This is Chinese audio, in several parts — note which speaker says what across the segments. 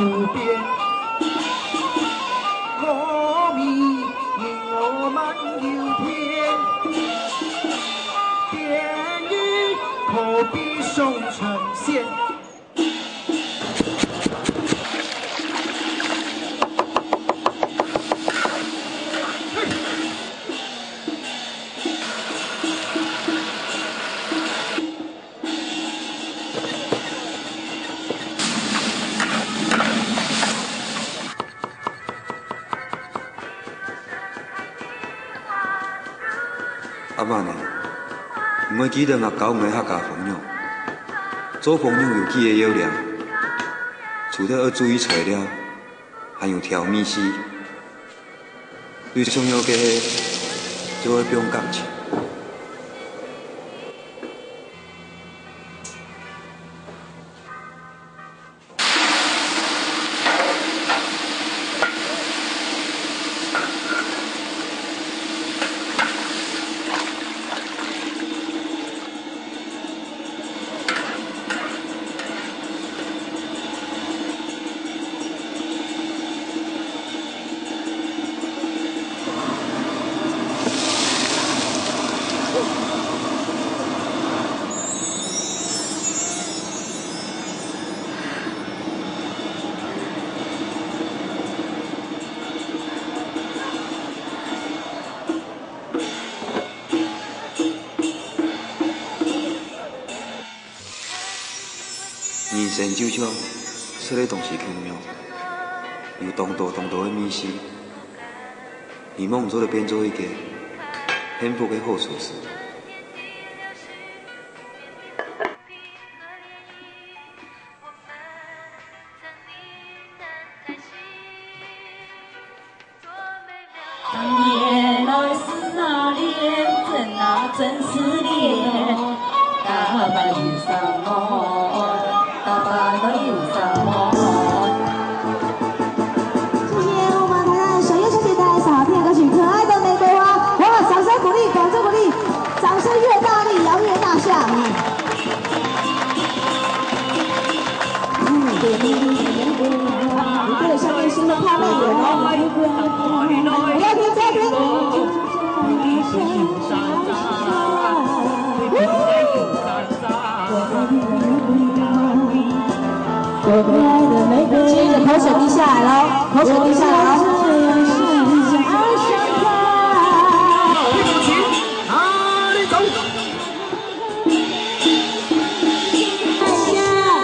Speaker 1: 无边，我迷我漫游天，天意可比宋城仙。
Speaker 2: 阿妈呢？唔会记得我教我的客家朋友，做朋友有几个要领，除了要注意材料，还有调米丝。最重要嘅，就要讲感情。 人生就像吃的东西巧妙，有当道的秘辛，希望做就变做一个幸福的好处事。
Speaker 3: 原来是那恋真啊，真是恋，大把有什么？ 大把都有什么？
Speaker 4: 今天我们台上小叶小姐带来好听的歌曲《可爱的玫瑰花》，我们掌声鼓励，掌声鼓励，掌声越大力，摇越大象。你对下面新的泡妹脸哦，不要停，不要停。 接着口水滴下来喽，口水滴下来喽。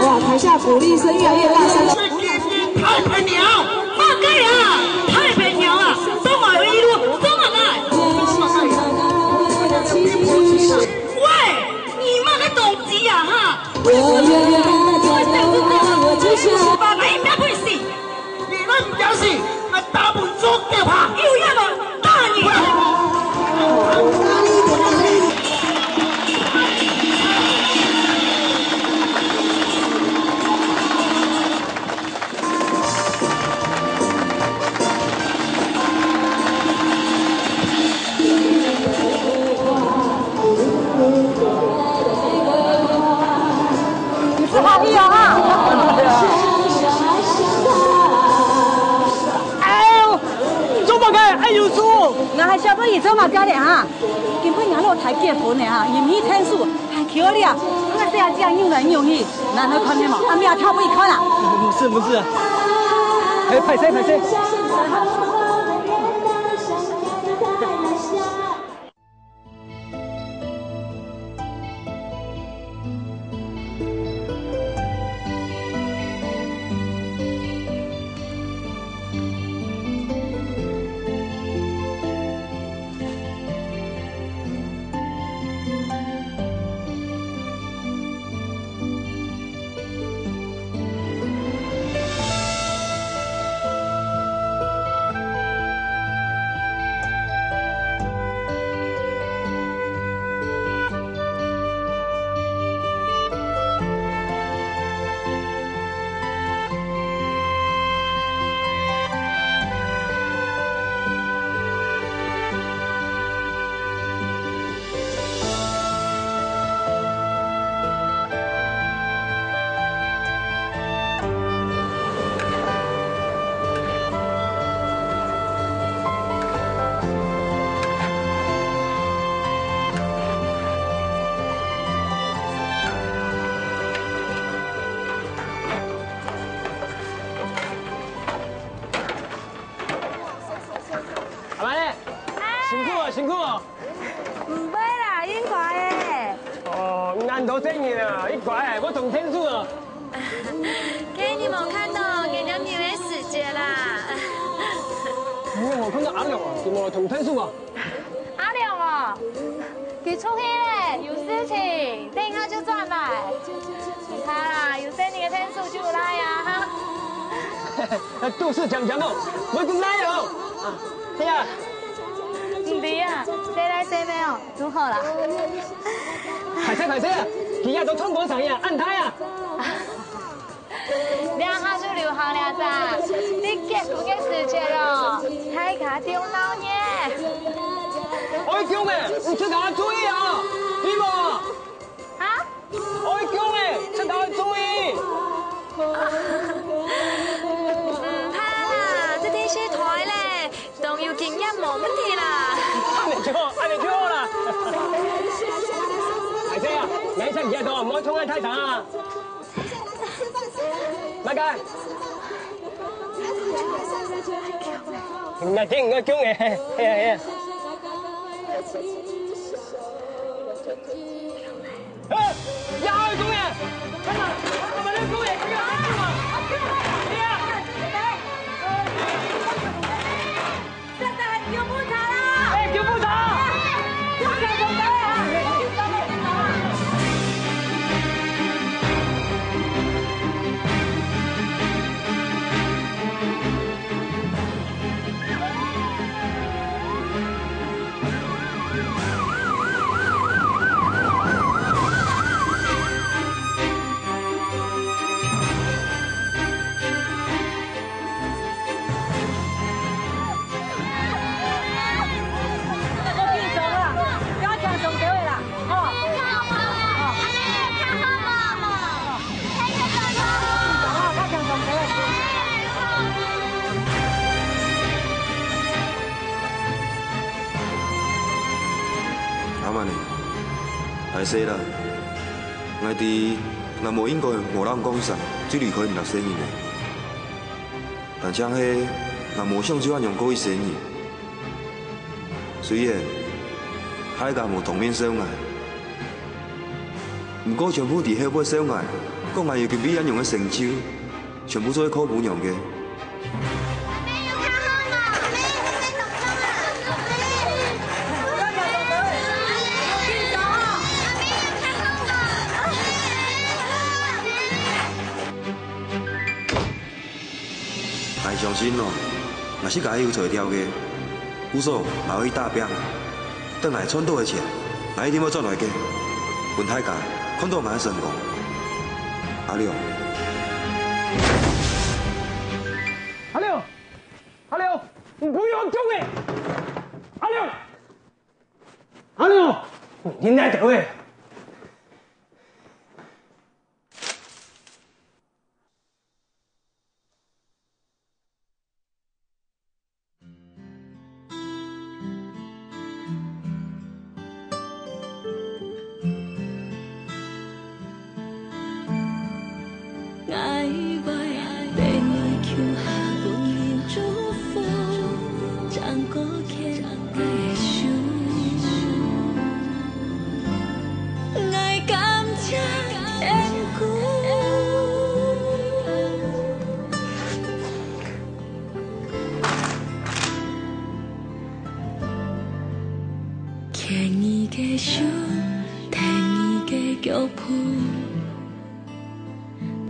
Speaker 4: 哇，台下鼓励声越来越大声了。
Speaker 1: 太平鸟，
Speaker 3: 马盖啊，太平鸟啊，中华一路，中华来。喂，你妈的斗鸡呀哈！我把那一面会死，
Speaker 1: 你那唔表示，我打门捉掉他。
Speaker 3: 又要了大你。你是好朋友啊！
Speaker 1: 哎呦叔，
Speaker 3: 我还小朋友做嘛家的哈，根本伢老太结婚的哈，也没天数，还巧了，我这样这样用来用去，哪能看见嘛？俺们也跳不一看了。
Speaker 1: 不是，哎，拍谁？
Speaker 5: 好生意啊！你快，我总天数了。
Speaker 6: 给你冇看到，给了你没时间啦。
Speaker 5: 你冇看到阿亮啊？有冇同天数啊？
Speaker 6: 阿亮啊，佢出去咧，有事情，等一下就转来。你看啦，有生你嘅天数就来呀哈。
Speaker 5: 都是讲哦，我咁来哦。哎呀，
Speaker 6: 唔对啊，谁来谁没哦，如何啦？
Speaker 5: 排谁啊！今日都冲广场呀，按他呀！
Speaker 6: 两下就流行了咋？你结婚嘅时节咯，太卡丢脑呢。
Speaker 5: 我叫咩？唔出大家注意啊，对冇？
Speaker 6: 啊？
Speaker 5: 我叫咩？出大家注意。
Speaker 6: 唔怕啦，这电视台咧，仲要建一冇问题啦。
Speaker 5: 按你最好啦。大姐啊，你趁而家度唔好冲得太大啊！乜嘅？唔係聽我叫嘅，係啊。又係公爺，係嘛？係咪呢個公爺？叫啊！係啊！
Speaker 6: 實在係叫杯茶啦！
Speaker 5: 誒，叫杯茶！
Speaker 6: 我叫送俾你啊！
Speaker 2: 阿媽呢？係死啦！我哋若無應該無人講啥，這裡可以唔落生意呢。但像係若無想就按用過去生意，雖然海家無同面相愛，不過全部佇後尾相愛，講係要佢比咱用嘅成就，全部做喺靠本用嘅。相信咯，若是家有找掉嘅，有所也可以打拼，等来賺到嘅錢，哪一定要賺來嘅，本大家看到蠻成功。阿亮，
Speaker 5: 阿亮，你不要救我！阿亮，你來得喂！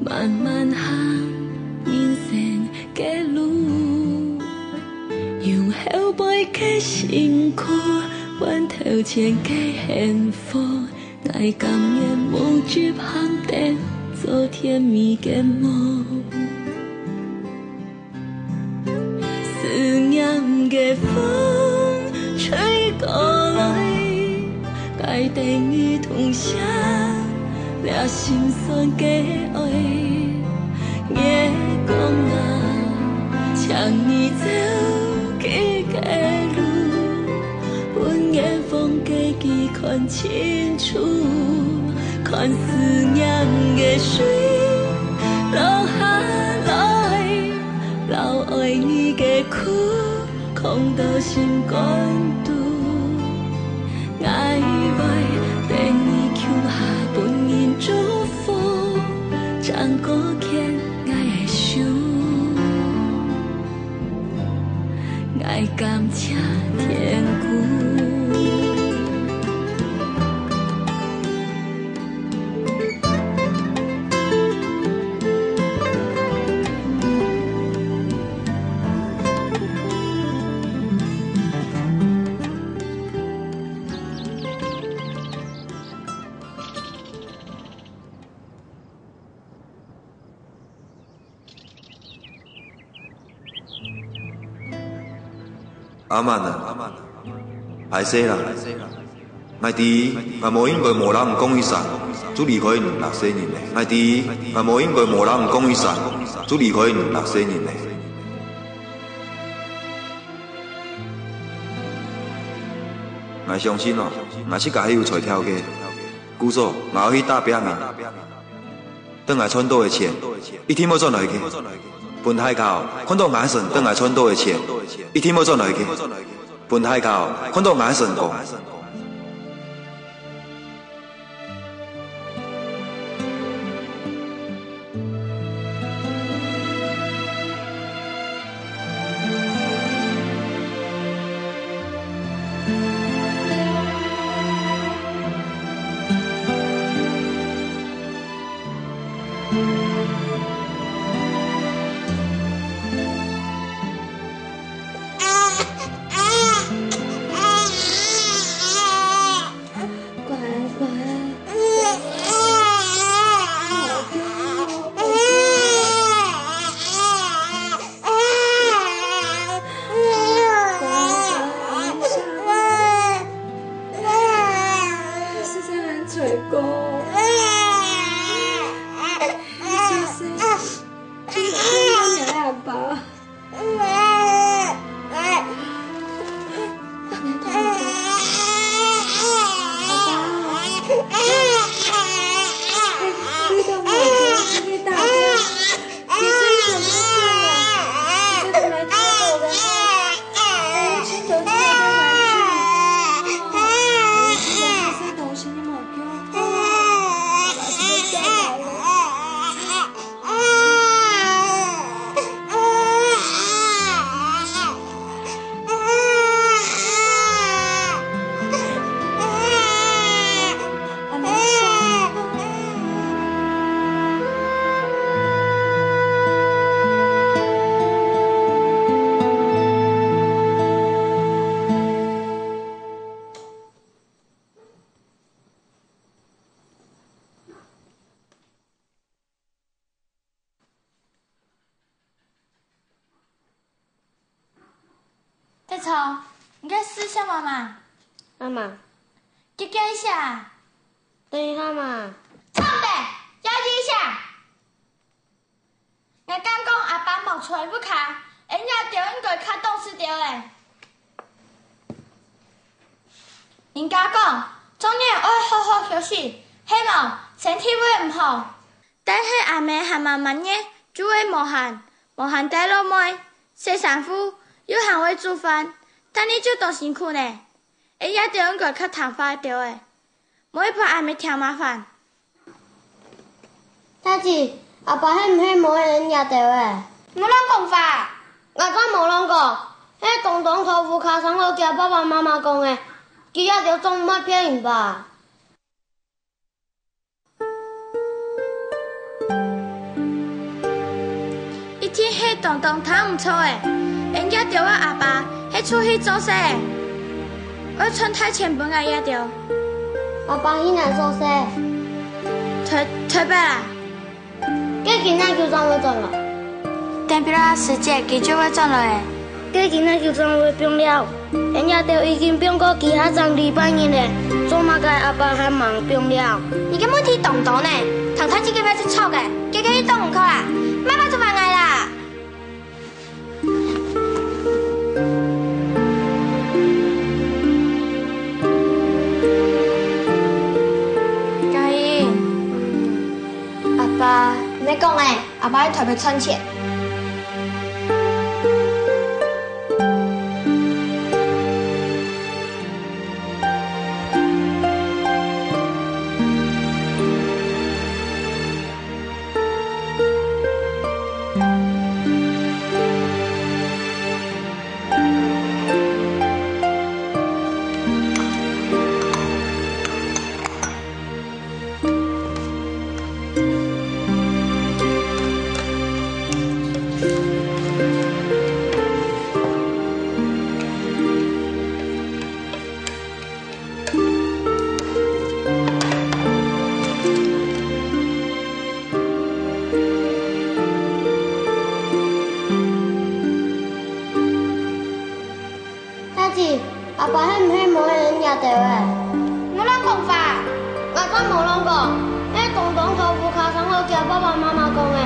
Speaker 7: 慢慢行人生嘅路，用後輩嘅辛苦換頭前嘅幸福，愛甘願無懼肯定做甜蜜嘅夢，思念嘅風吹過來，帶定你同鄉。了心酸嘅愛，夜光啊，將你走去嘅路，半夜風嘅記看清楚，看思念嘅水流下來，留愛你嘅苦，空到心肝肚，愛愛等你橋下半夜。
Speaker 2: 阿曼啊，歹势啦，卖伫嘛无应该无人讲伊散，只离开6世人嘞。卖伫嘛无应该无人讲伊散，只离开6世人嘞。我相信哦，若是甲迄有找条件，姑嫂嘛要去打拼啊。转来村岛的钱，一天要赚来去。分海口看到眼神，转来村岛的钱，一天要赚来去。分海口看到眼神讲。
Speaker 6: 在吵，你该思想妈妈。
Speaker 8: 妈妈，
Speaker 6: 叫一下。
Speaker 8: 等一下嘛。
Speaker 6: 冲的，要一下。我刚讲阿爸莫找不卡，人家就应该较懂事着嘞。人家讲，中年要好好休息，希望身体会唔好。但是阿妹还慢慢呢，就会无限带老妹，洗衫裤。有行会煮饭，但你就多辛苦呢。人家就应该较头发着的，莫一怕阿妹添麻烦。
Speaker 8: 大姐，阿爸迄毋迄无人家着的？
Speaker 6: 无啷讲法？
Speaker 8: 我敢无啷讲？迄东东头夫卡上好惊爸爸妈妈讲的，伊也着总莫骗因吧？
Speaker 6: 一天迄东东头毋错的。人家着我阿爸，迄出去做事，我存太钱本来也着。
Speaker 8: 阿爸现在做事，
Speaker 6: 退白啦。
Speaker 8: 计今仔就转会转了。
Speaker 6: 等别啦时节，佢就会转落的。
Speaker 8: 计今仔就转会变了，人家着已经变过其他张200年嘞，做嘛该阿爸还忙变了？
Speaker 6: 你个问题东东呢？唐太这个要是臭的，叫佢去动门口啦，莫把做饭来啦。爸，你讲诶，阿爸特别赚钱。
Speaker 8: 爸爸妈妈讲的，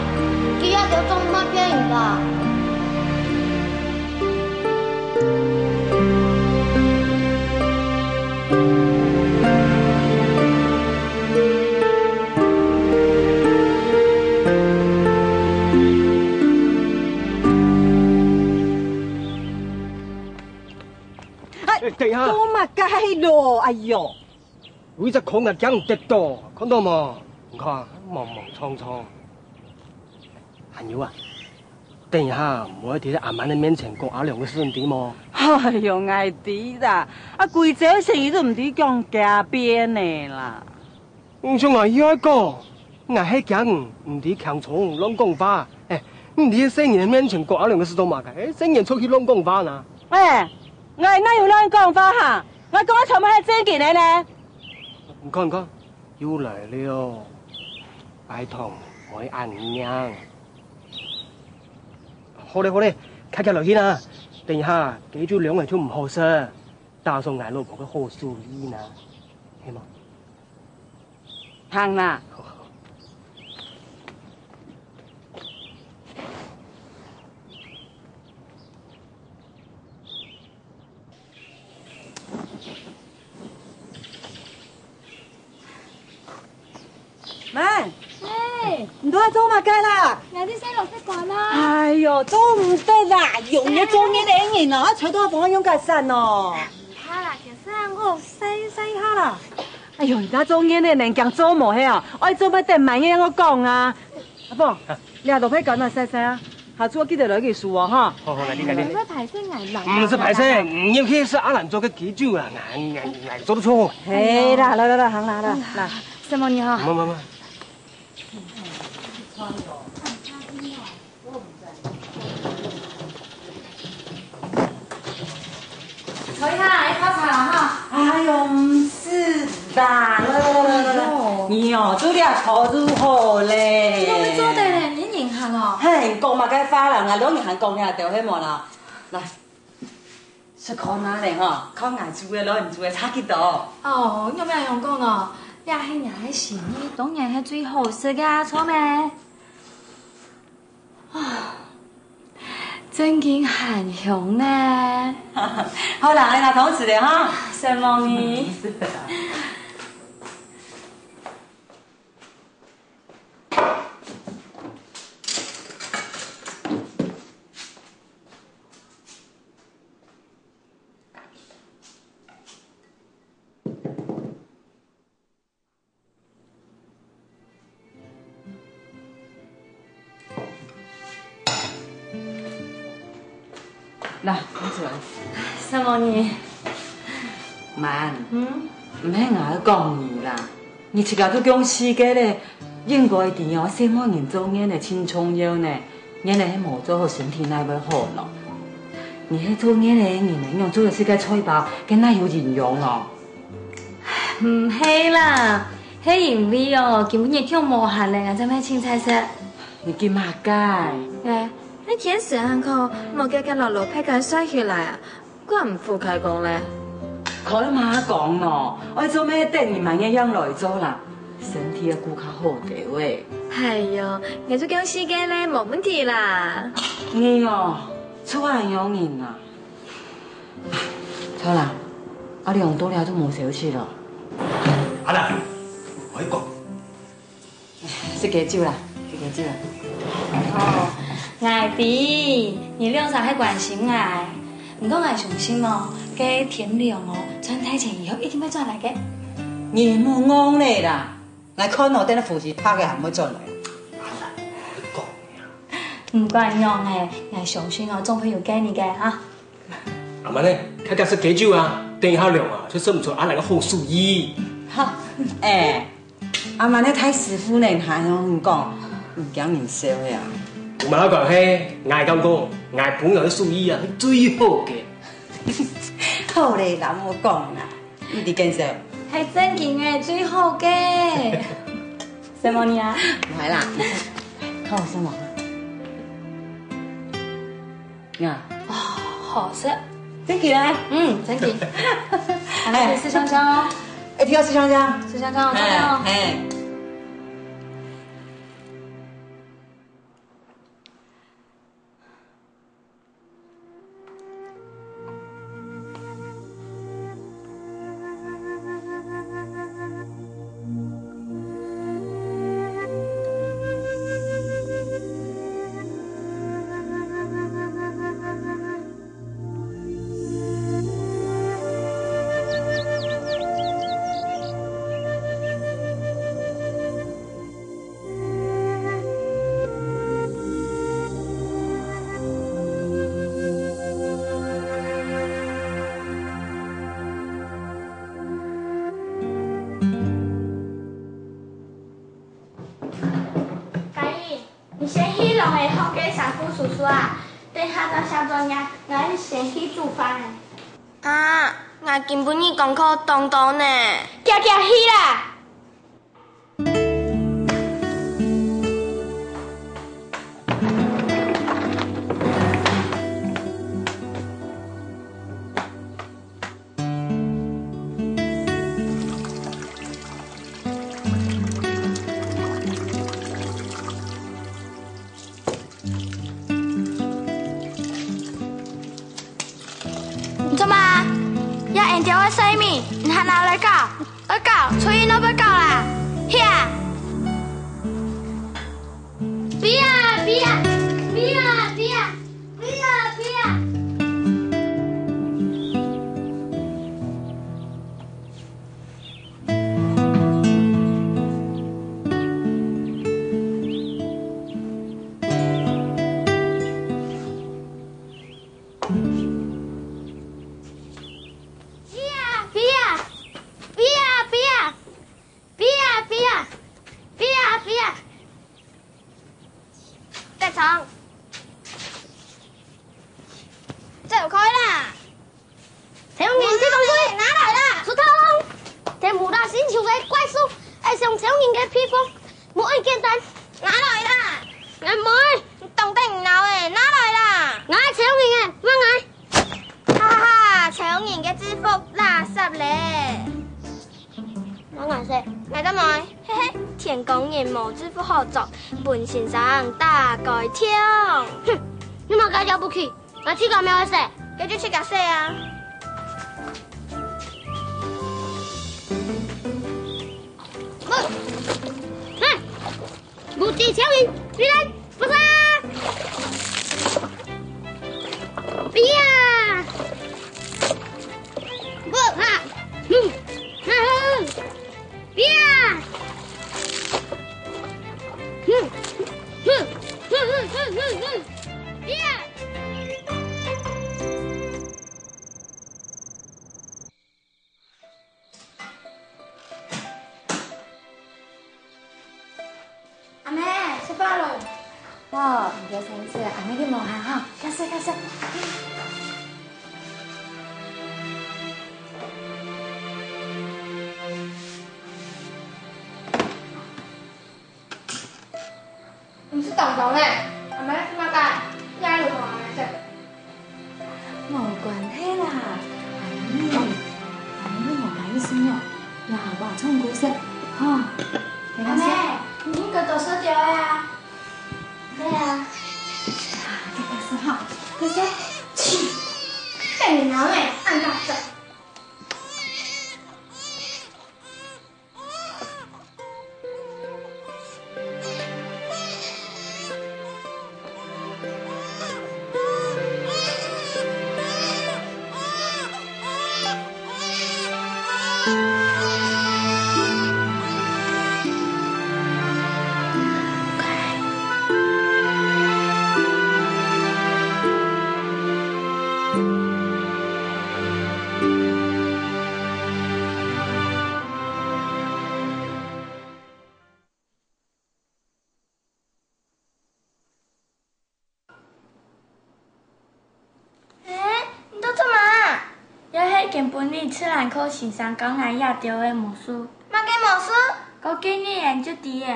Speaker 8: 佢也就总冇变伊啦。
Speaker 5: 等一下，
Speaker 1: 都嘛该咯，哎呦！
Speaker 5: 有一只孔啊，讲唔得到，看到冇？你看，莽莽苍苍。还有啊，等一下，我要在阿曼的面前讲阿良的事情么？
Speaker 1: 哎呦，爱弟啦，啊，规则生意都唔知讲加边的啦。
Speaker 5: 我想我要讲，我迄讲唔知强虫乱讲话，你在生人面前讲阿良的事都嘛个，生人出去乱讲话呢？
Speaker 1: 哎，我哪有乱讲话哈？我讲我全部系正经的呢。
Speaker 5: 你看，又来了，拜托我按娘。好嘞，开落去啦。等一下，記住兩個人就唔好食，打送挨老婆嘅好主意呢，係嘛？
Speaker 1: 行啦。妈，
Speaker 6: 哎，
Speaker 1: 你都要做乜嘅啦？
Speaker 6: 你啲細路識講啦。
Speaker 1: 哎呦，都唔得啦，用嘢做嘢領人啊，取到幫用架身哦。
Speaker 6: 好啦，其實我
Speaker 1: 細下啦。哎呦，而家做嘢咧，能講做冇係啊？我做乜定慢嘢我講啊？阿婆，你下度批講啊，細啊，下次我記得攞件書啊，哈。
Speaker 5: 好，嚟啲。
Speaker 6: 唔係排聲捱難。
Speaker 5: 唔是排聲，唔要去是阿蘭做嘅記住啊，我做得錯。
Speaker 1: 係啦，來，行啦，嗱，
Speaker 6: 什麼你好？
Speaker 5: 唔。
Speaker 6: 坐下來泡茶哈。
Speaker 1: 哎呦，唔是啦，來，你哦，做啲錯如何咧？
Speaker 6: 我哋做地咧，你認下咯。
Speaker 1: 嘿，講嘛嘅花啦，我兩年行講下掉希望啦，來，是靠哪嚟哈？靠牙做嘅，攞唔做嘅差幾多？
Speaker 6: 哦，有咩用講咯？呀，係人係事呢，當然係最好食噶，錯咩？啊，真經很香呢。
Speaker 1: 好啦，你拿湯匙嚟哈。
Speaker 6: 什麼呢？
Speaker 1: 來，湯匙來。
Speaker 6: 什麼呢？
Speaker 1: 慢，唔係我講你啦，你自家都講死嘅咧，應該點樣什麼人做嘢咧，真重要呢，嘢咧係冇做好身體乃會好咯。你係做嘢咧，人哋用做嘅世界菜包，梗係有營養咯。
Speaker 6: 唔係啦，係因為哦，根本日跳無限咧，我真係青菜色。
Speaker 1: 你見馬街？
Speaker 6: 誒，你天時行口冇叫佢落樓批佢衰起來啊，怪唔負佢講咧。
Speaker 1: 佢媽講咯，我做咩得你萬一樣來做啦，身體要顧較好啲喂。
Speaker 6: 係啊，我做講時間咧冇問題啦。
Speaker 1: 你哦，出嚟有人啊。錯啦，我哋用多了都冇小事咯。
Speaker 5: 阿蘭，我講，
Speaker 1: 食幾招啦，食幾招啦。
Speaker 6: 哦，愛弟，你兩啥係關心愛，唔過愛相信哦，嘅天亮哦，轉睇前以後一定要轉來嘅。
Speaker 1: 你冇講你啦，我看我等你扶持拍嘅係唔會轉來。
Speaker 6: 唔關用嘅，愛相信哦，總會有給你嘅啊。
Speaker 5: 阿曼呢，睇下食幾招啊？等一下量啊，佢說唔出阿蘭嘅好主意。
Speaker 1: 好，阿曼你太師傅呢，係我唔講，唔講人笑呀。
Speaker 5: 唔係我講係，嗌咁講，嗌本人嘅主意啊，係最好嘅。
Speaker 1: 好咧，嗱我講啦，你哋見笑。
Speaker 6: 係正經嘅最好嘅。什麼你啊？
Speaker 1: 唔係啦，看我先望。呀，
Speaker 6: 哇，好食。
Speaker 1: 真嘅咧？
Speaker 6: 真嘅。係試香香哦。
Speaker 1: 一定要試香香。
Speaker 6: 試香香，真嘅哦。拢会好给三姑叔叔啊。等下到小庄呀，俺先去煮饭。
Speaker 8: 啊，俺根本你功课当当呢。
Speaker 6: 叫去啦！做嘛？要按掉我生命，你还拿来搞？来搞，初一都不搞啦！here。别啊别啊别啊别啊别啊别啊！本先生大改听，
Speaker 8: 哼，你莫家了不起，我去搞苗色，
Speaker 6: 那就去搞色啊！
Speaker 8: 不计小人，你来，不杀！别呀！不怕，别呀！别！
Speaker 6: 阿妹，吃饭了。
Speaker 9: 哇，唔該先生，阿妹去望下哈，加塞。
Speaker 6: 唔是當當咧，阿妹去嘛解？壓路同阿妹食。
Speaker 9: 冇關係啦，阿妹冇解意思喏，嗱話衝過食，哈，
Speaker 6: 阿妹，你應該多少條呀？
Speaker 8: 對啊。
Speaker 9: 加塞哈，加塞。
Speaker 6: 去，看你阿妹按大隻。根本你吃兰口先生讲俺压掉的魔术，嘛给魔术，我给你研究滴的，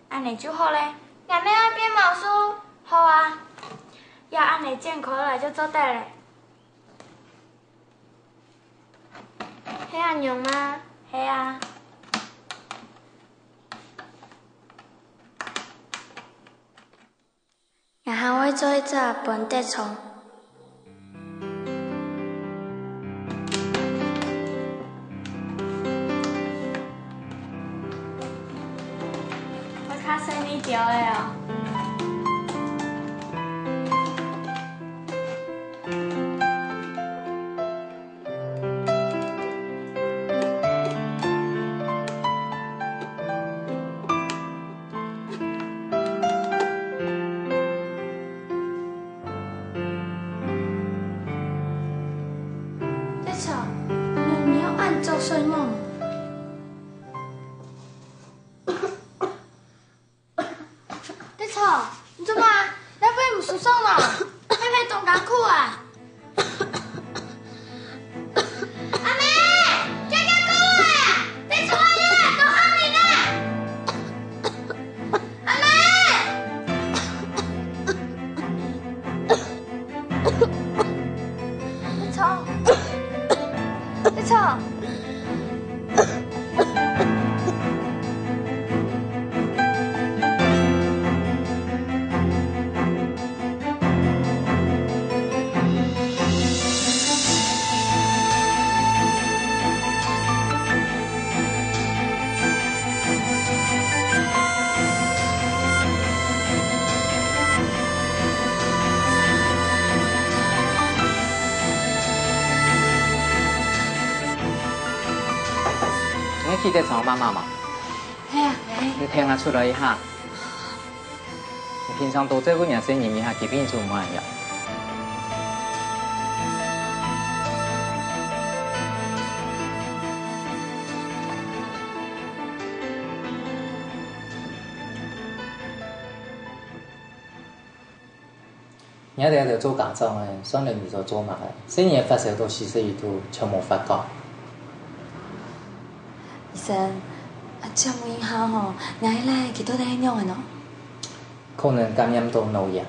Speaker 6: 安尼就好嘞。俺们要变魔术，好啊，要安尼健康来就做得嘞。系安用吗？系啊。然后我做一只本地虫。生你条的哦。这草，你要按照声哦。错，你做嘛？那边唔舒爽咯，那边冻艰苦啊！阿妹，加加苦啊！你出来呀，都喊你呢！阿妹，你错，你错。
Speaker 10: 你记得找妈妈吗？
Speaker 6: 系啊，
Speaker 10: 你听下出来一下。你平常多做阮爷生意一下，基本做唔完呀。你一定要做假装嘅，雙年就做埋嘅，生意發售到40億度，全冇發覺。
Speaker 9: 醫生，請問一下吼，你來幾多大樣嘅喏？
Speaker 10: 可能感染到腦炎。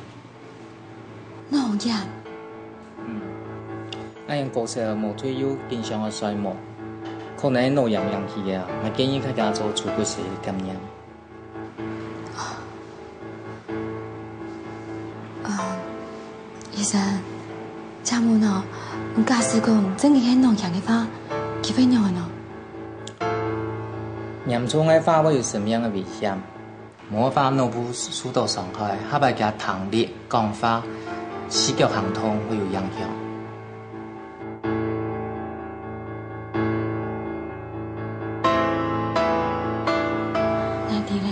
Speaker 9: 腦炎？
Speaker 10: 我用高燒冇退休，經常嘅衰毛，可能腦炎引起嘅，我建議佢家做儲骨髓感染。
Speaker 9: 醫生，請問哦，假使講真係係腦炎嘅話，幾分樣嘅喏？
Speaker 10: 嚴重嘅話會有什麼樣嘅危險？冇話腦部受到傷害，下擺加糖裂、鋼化、視覺疼痛會有影響。
Speaker 9: 那啲咧？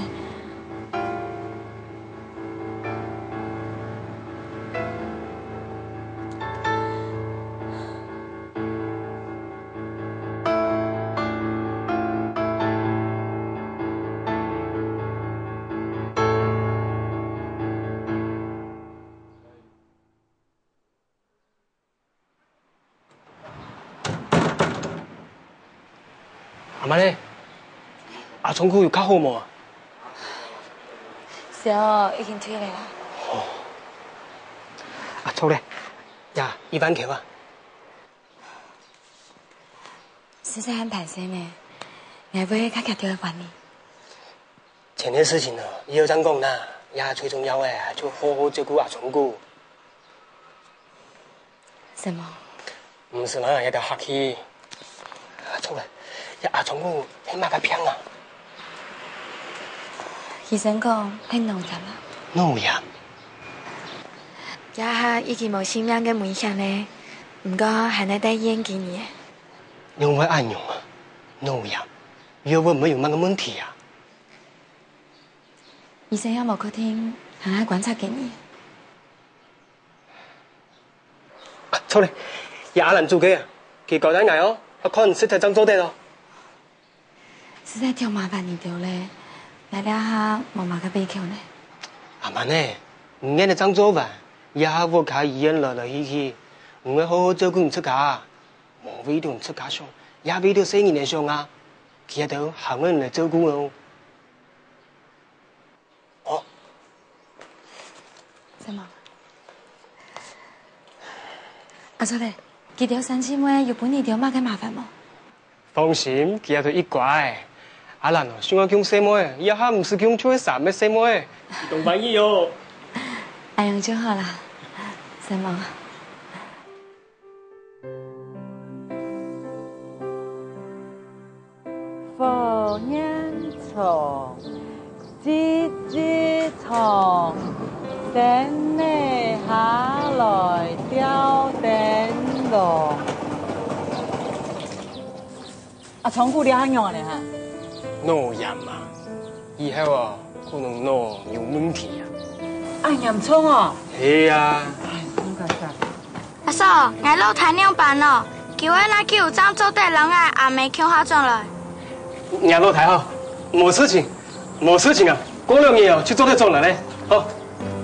Speaker 5: 阿媽呢？阿聰哥有較好冇啊？
Speaker 9: 是哦，已經退嚟啦。
Speaker 5: 哦。阿聰呢？呀，一般橋啊？
Speaker 9: 實在很排泄呢，我會較強調管你。
Speaker 5: 前件事情啊，以後真講啦，呀最重要嘅就好好照顧阿聰哥。
Speaker 9: 什麼？
Speaker 5: 唔是嘛，一定要客氣。阿聰呢？呀，阿聰哥你買個病啊？
Speaker 9: 醫生講係腦炎啦。
Speaker 5: 腦炎？
Speaker 9: 也係已經冇生命嘅危險咧，唔過係喺帶醫院見你。
Speaker 5: 因為按用啊，腦炎，藥會唔會有乜嘅問題啊？
Speaker 9: 醫生有冇確定，係喺觀察緊你。
Speaker 5: 錯咧，呀阿蘭做嘅啊，佢講得啱哦，我可能識睇張做得咯。
Speaker 9: 實在挺麻煩你條咧，來兩下冇買個備橋咧。
Speaker 5: 阿媽呢，唔啱你張做飯，以後我喺醫院來來去，唔會好好照顧唔出家，冇為到唔出家上，也為到生意嚟上啊，佢喺度行緊嚟照顧我。哦，
Speaker 9: 什麼？阿叔咧，佢條三姊妹有本你條乜嘅麻煩冇？
Speaker 5: 放心，佢喺度一乖。阿蘭哦，想我講什麼？以後唔是講出去啥咩什麼？懂翻譯喲。
Speaker 9: 哎呀，就好啦，什麼？
Speaker 1: 火焰蟲，吱吱蟲，等你下來吊燈籠。阿聰哥，你啱用啊你嚇？
Speaker 5: 腦炎啊，以後啊可能腦有問題啊。
Speaker 1: 阿嚴聰啊？
Speaker 5: 係啊。
Speaker 1: 唔該晒。
Speaker 6: 阿嫂，我老太娘辦咯，叫我那叫張做得人啊，阿妹叫下轉來。
Speaker 5: 俺老太啊，冇事情啊，過2年哦去做得中了嘞。好。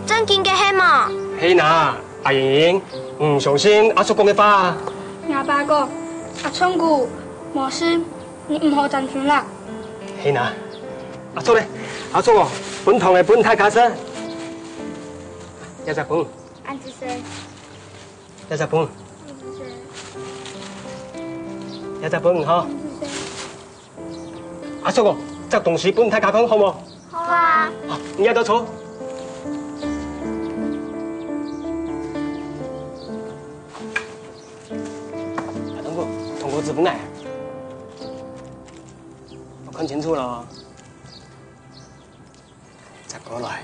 Speaker 8: 正经嘅係嘛？
Speaker 5: 係呐，阿瑩，唔相信阿叔講嘅話啊？
Speaker 8: 阿爸講，阿春姑冇事，你唔好擔心啦。
Speaker 5: 係呐，阿叔咧，阿叔哦，本堂嘅本太假聲，一隻本，
Speaker 8: 安子生，
Speaker 5: 一隻本，一隻本哈。阿叔哦，這東西本太假講好冇？
Speaker 8: 好啊。
Speaker 5: 好，你喺度坐。通過資本嚟，我看清楚了。摘過來，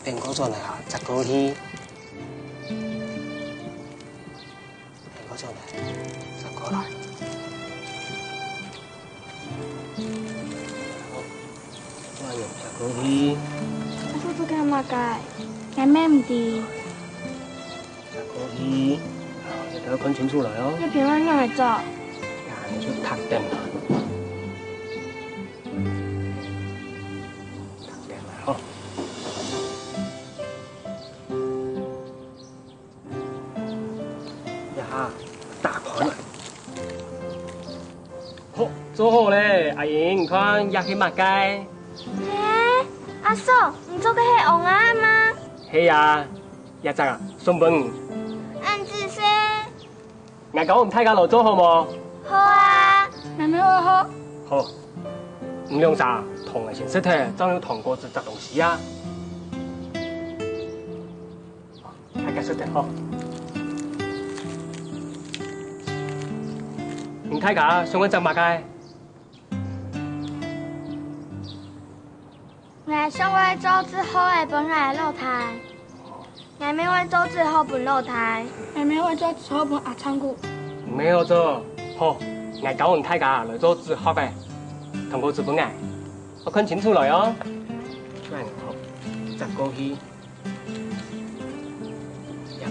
Speaker 5: 變過咗嚟啊！摘過去，變過咗嚟，摘過來。我用摘過去。
Speaker 8: 阿叔做緊乜嘅？係咩唔掂？
Speaker 5: 摘過去，你睇我看清楚了喲。
Speaker 8: 你平安用嚟做？
Speaker 5: 呀，你就讀定啦。好，一下打開啦。好，做好咧，阿瑩，你看入去乜雞？
Speaker 8: 阿叔，你做嘅係紅鴨嗎？
Speaker 5: 係啊，一隻啊，送本。
Speaker 8: 安子生。
Speaker 5: 我講唔睇架路做好冇？
Speaker 8: 好啊，妹妹我好。
Speaker 5: 好，唔用啥，同嘅形式睇，總要同過這東西啊。睇架識睇好。唔睇架，送緊隻馬雞。
Speaker 8: 我想為做之後嘅本來露台，我沒為做之後本露台，我沒為做之後本阿昌姑。
Speaker 5: 沒有做，好，我教人睇架來做之後嘅，同過資本嘅，我看清楚來哦。嗱，好，摘過去，一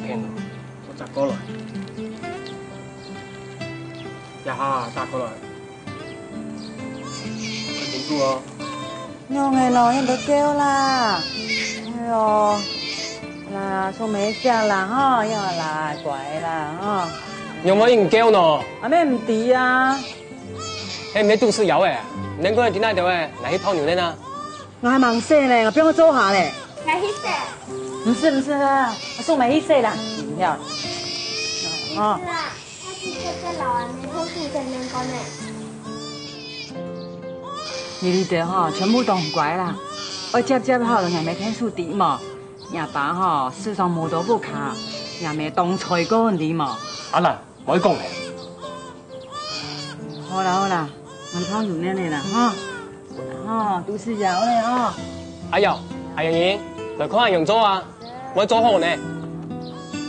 Speaker 5: 片咯，我摘過來，一下摘過來，看清楚哦。
Speaker 1: 用嘅咯，人都叫啦，哎呦，啦，送美食啦，哈，要啦，乖啦，哈。
Speaker 5: 用乜嘢叫呢？
Speaker 1: 阿咩唔知啊？
Speaker 5: 誒，咩都是有嘅，你嗰日點解到嘅？嚟去泡牛奶啊？
Speaker 1: 我還忙死咧，我俾我做下咧。
Speaker 8: 我去食。
Speaker 1: 唔是唔是啦，我送美食啦，唔要。哦。
Speaker 8: 是啊，我去食個老人面好似成年個呢。
Speaker 1: 你哋哈全部都唔乖啦，我接哈人家聽書啲嘛，阿爸哈時常冇到不卡，人咪當菜乾啲嘛。
Speaker 5: 阿蘭，唔可以講嘅。
Speaker 1: 好啦，我泡牛奶嚟啦，哈，哈，都是有咧，哈。
Speaker 5: 阿柔，阿瑩，來看下用咗啊，我做好呢。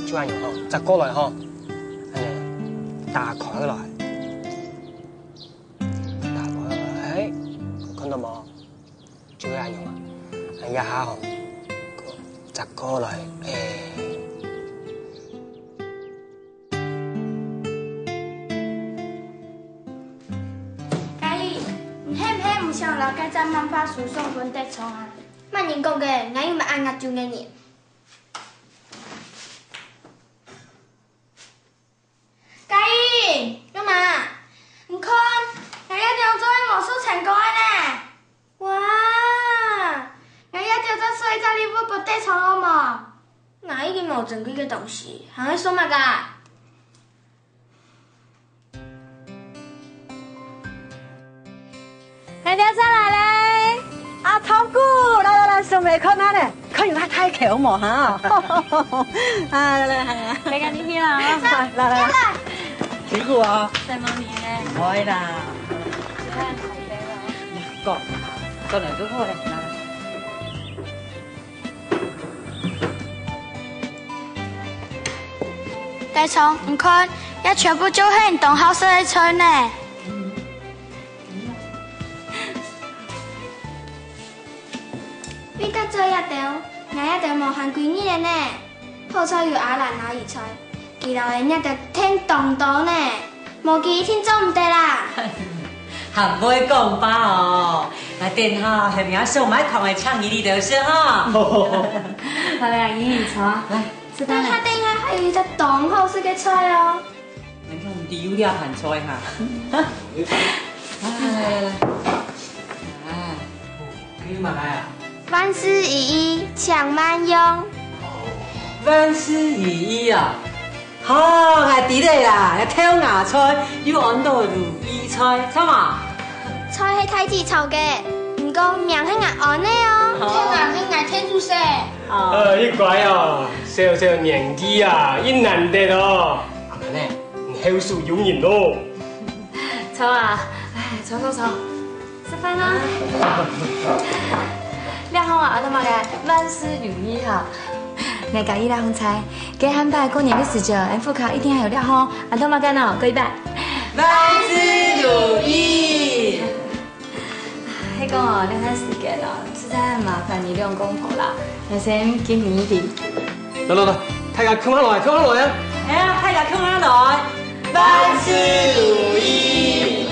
Speaker 5: 做下用呵，摘過來呵，打開來。看到冇？做下用啊，一下吼，摘過來，
Speaker 8: 嘉義，你係唔係唔想留家陣文化輸送本地廠啊？乜人講嘅？我又唔按壓住嘅人。嘉義，幹嘛？你看，我一定要做魔術成功呢。哇！我一定要做一隻禮物本地廠好冇？我已經冇珍貴嘅東西，還會送乜㗎？
Speaker 4: 大家上來嘞！阿昌姑，來，送美看下咧，看有他太巧冇哈？啊，來，俾緊啲片啦，來，辛苦啊！
Speaker 9: 細媽咪咧，
Speaker 4: 開啦，
Speaker 1: 個人都好咧，
Speaker 6: 大廠，唔看，一全部做係當好食嘅菜呢。
Speaker 8: 你得做一條，我一條無限貴嘅呢，好彩有阿蘭拿魚菜，其他人一條聽當當呢，無記天做唔得啦。
Speaker 1: 行唔會講吧哦，那等哈，下面小买空来抢伊哩就是哈。
Speaker 9: 好嘞，阿姨，坐啊，来，吃饭了。
Speaker 8: 他等下还有一只洞好是个菜哦。
Speaker 1: 你看，你有俩盘菜哈。来，
Speaker 5: 你嘛来啊？
Speaker 8: 万事如意抢万用。
Speaker 1: 万事如意啊！好，系伫咧啦，挑芽菜，又按到如意菜，错嘛？
Speaker 8: 菜是太子炒嘅，唔过名係牙安的哦。
Speaker 6: 天啊，係牙天主食。
Speaker 5: 你乖哦，小小年纪啊，一难得咯。阿妹呢，你好事有人咯。
Speaker 9: 坐啊，哎，坐，吃饭啦。你好啊，阿多妈嘅万事如意哈。我家意大红菜，给安排过年的时间，俺副卡一定还有料吼。阿多妈干哦，各一半。
Speaker 1: 万事如意。
Speaker 9: 迄个哦，两餐时间咯，实在麻烦你两公婆啦，我先给你一点。
Speaker 5: 来，大家啃下来啊！
Speaker 1: 哎呀，大家啃下来，万事如意。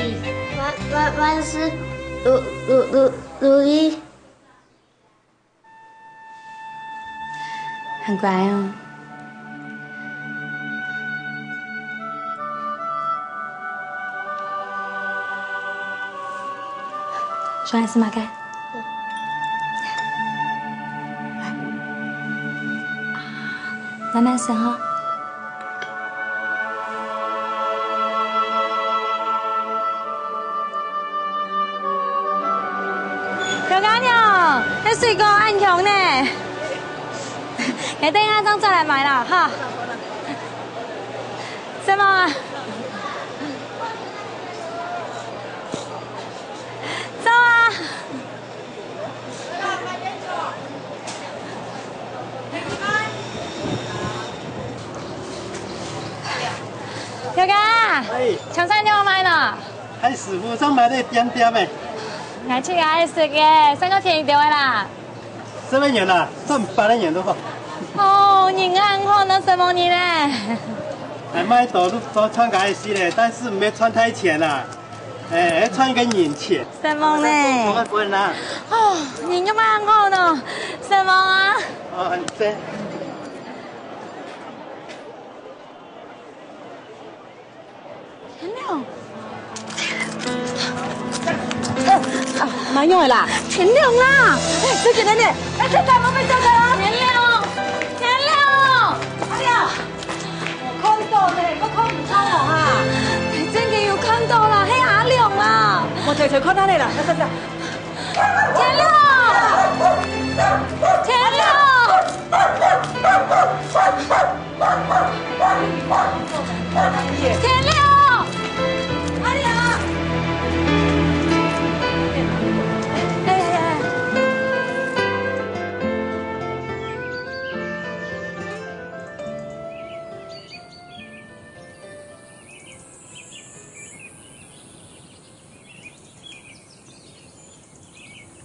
Speaker 8: 万事如意。
Speaker 9: 很乖哦。说还是马盖。慢慢吃哈。小干娘，那水果暗强呢？你等下张再来买啦，哈。什么啊？走啊！小干，长山点我买呢。
Speaker 11: 喺師傅想買啲點點嘅，
Speaker 9: 我去愛食嘅，3個便宜點位啦。
Speaker 11: 7元啊，算8元都好。
Speaker 9: 哦，人安好，那什麼你呢？
Speaker 11: 哎，買多穿個係咧，但是唔要穿太淺啦，哎，穿一個年淺。
Speaker 9: 什麼呢？
Speaker 11: 我不啦。
Speaker 9: 哦，人咁安好呢？什麼啊？
Speaker 11: 哦，對。
Speaker 9: 天亮。
Speaker 4: 蛮用的啦，天亮啦！哎，小姐奶奶，哎，现在我们走了。
Speaker 9: 天亮，
Speaker 4: 哎呀，我看到呢，我看唔到啊！
Speaker 9: 真嘅有看到啦，係阿亮啦。
Speaker 4: 我隨隨看到你啦，走。
Speaker 9: 天亮，哎呀！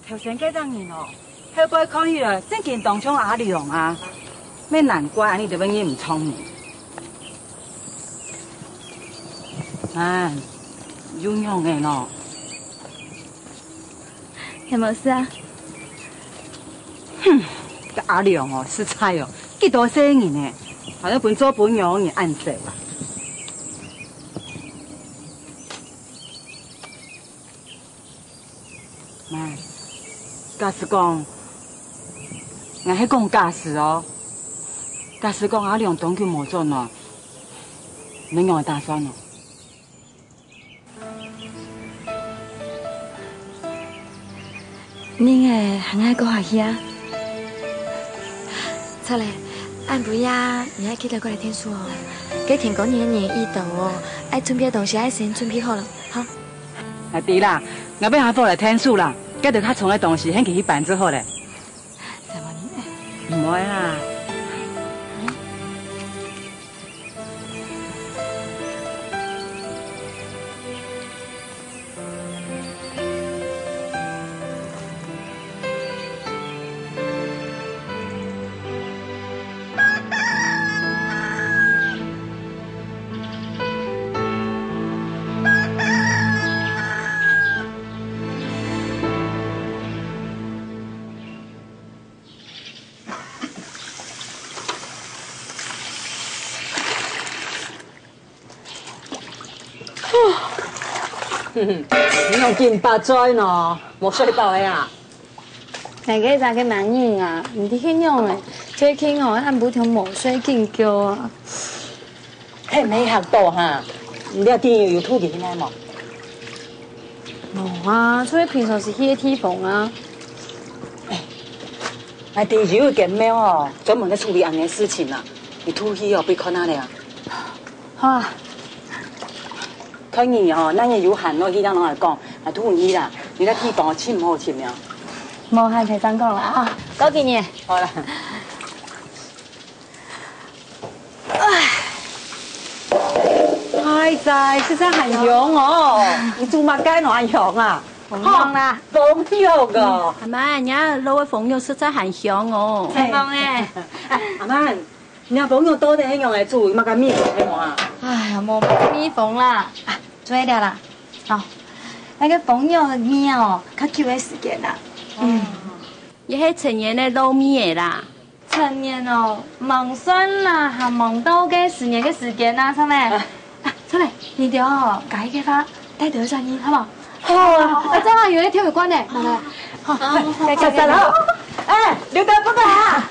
Speaker 1: 頭先嗰陣人哦，後輩看起來真見當中阿亮啊，咩難怪你哋永遠唔聰明。有用嘅喏。
Speaker 9: 有冇事啊？
Speaker 1: 哼，個阿亮哦，實在哦，幾多歲人呢？好像本做本樣人按死啦。媽，假使講，我係講假使哦，假使講阿亮當佢冇做喏，你用打算喏？
Speaker 9: 你嘅很愛講下去啊？錯嘞，按不呀，你還記得過來聽書哦。給聽講你嘅年一到哦，愛準備的東西愛先準備好了，好。
Speaker 1: 係對啦，我要下課來聽書啦，記得較重嘅東西先去辦之後咧。
Speaker 9: 什麼你？
Speaker 1: 唔會啦。
Speaker 4: 你用金巴嘴喏，无睡饱的啊？
Speaker 9: 大家咋个满意啊？唔啲咁样诶，最近哦，按不同无水紧叫啊。
Speaker 4: 迄没学到哈，你了店有土地来冇？
Speaker 9: 冇啊，所以平常时去地方啊。
Speaker 4: 哎，地球的见面哦，专门在处理安尼事情啊。你土地哦，别看那了。
Speaker 9: 好啊。
Speaker 4: 看你哦，咱也有限咯，去咱拢来讲，啊，土地啦，你来地方请唔好请啊。
Speaker 9: 冇限才真讲啦啊，多谢你。
Speaker 4: 好啦。哎仔，实在很凶哦！你做乜街那凶啊？
Speaker 9: 红用啦，
Speaker 4: 红用个。
Speaker 3: 阿妈，人家老的朋友实在很凶哦。
Speaker 9: 很棒诶！
Speaker 4: 阿妈，你阿朋友多啲用来做，乜个面系冇啊？
Speaker 9: 哎呀，冇买米粉啦，做了啦。好，那个朋友的面哦，较久的时间啦。
Speaker 3: 也是成年的老米的啦。
Speaker 9: 成年哦，忙算啦，还忙到个10年的时间啦，上来。上来，你就哦，改一个法，带德上衣，好不好？好啊，正好有一条有关的，来来，好，开始了。
Speaker 4: 哎，刘德不敢啊！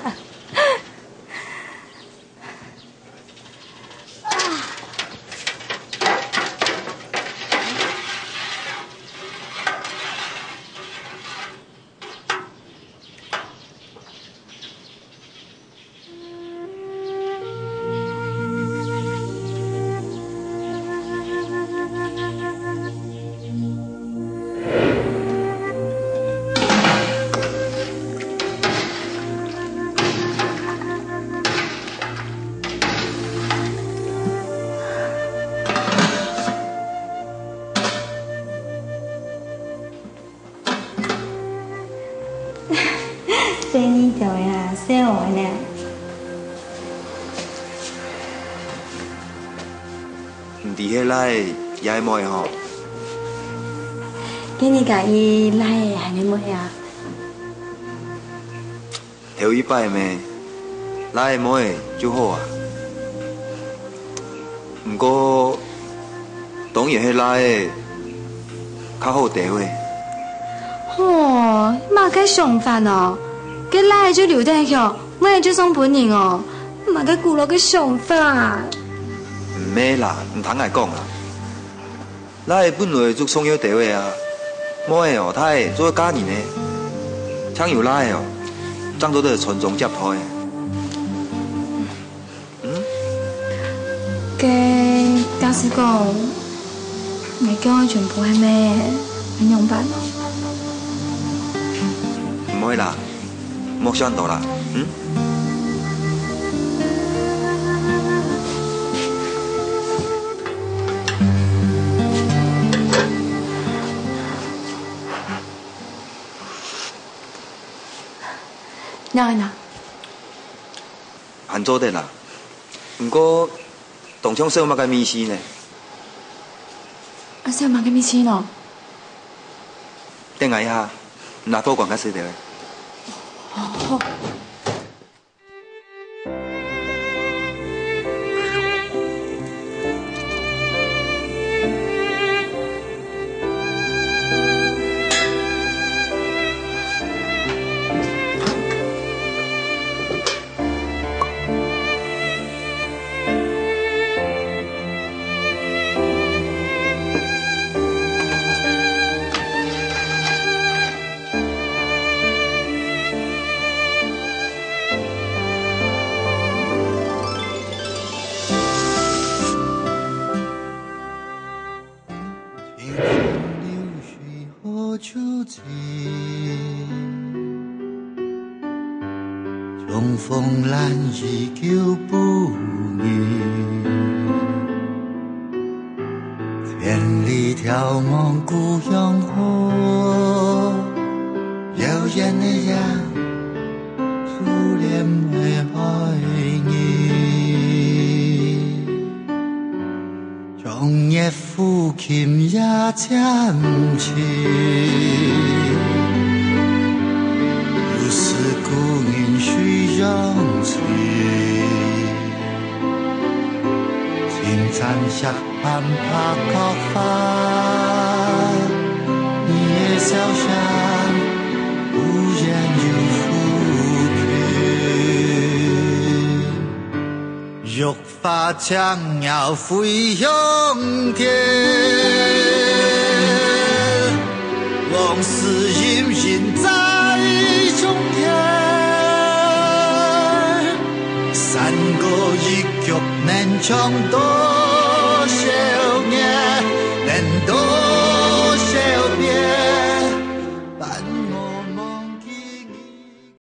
Speaker 9: 这你条呀，小呢？
Speaker 2: 唔伫迄来也会摸吼。
Speaker 9: 今日家己来的还没摸呀？
Speaker 2: 头一摆咩，来摸就好啊。不过当然迄来的较好地位。
Speaker 9: 哦，嘛个想法哦。cái lai就留低佢，咩就送本人哦，唔係個古老嘅想法。
Speaker 2: 唔咩啦，唔通嚟講啦。咱本來就重要地位啊，冇嘅哦，他係做家人呢，搶有來哦，當做都係傳宗接代嘅。
Speaker 9: 嘅假使講，你叫我全部係咩？係用辦咯。
Speaker 2: 唔會啦。莫想到啦，
Speaker 9: 哪哪？
Speaker 2: 限做得啦，不过同窗少乜嘅面試呢？
Speaker 9: 啊，少乜嘅面試咯？
Speaker 2: 等下一下，拿波講緊死掉。
Speaker 9: 好。
Speaker 12: 重逢难依旧不渝，千里眺望故乡河，遥远的呀，初恋的爱你，终夜抚琴也将起。相随，青山下畔爬高帆。箫响，无言又抚平。玉发将要飞向天，往事隐隐在中间。山歌一曲能唱多。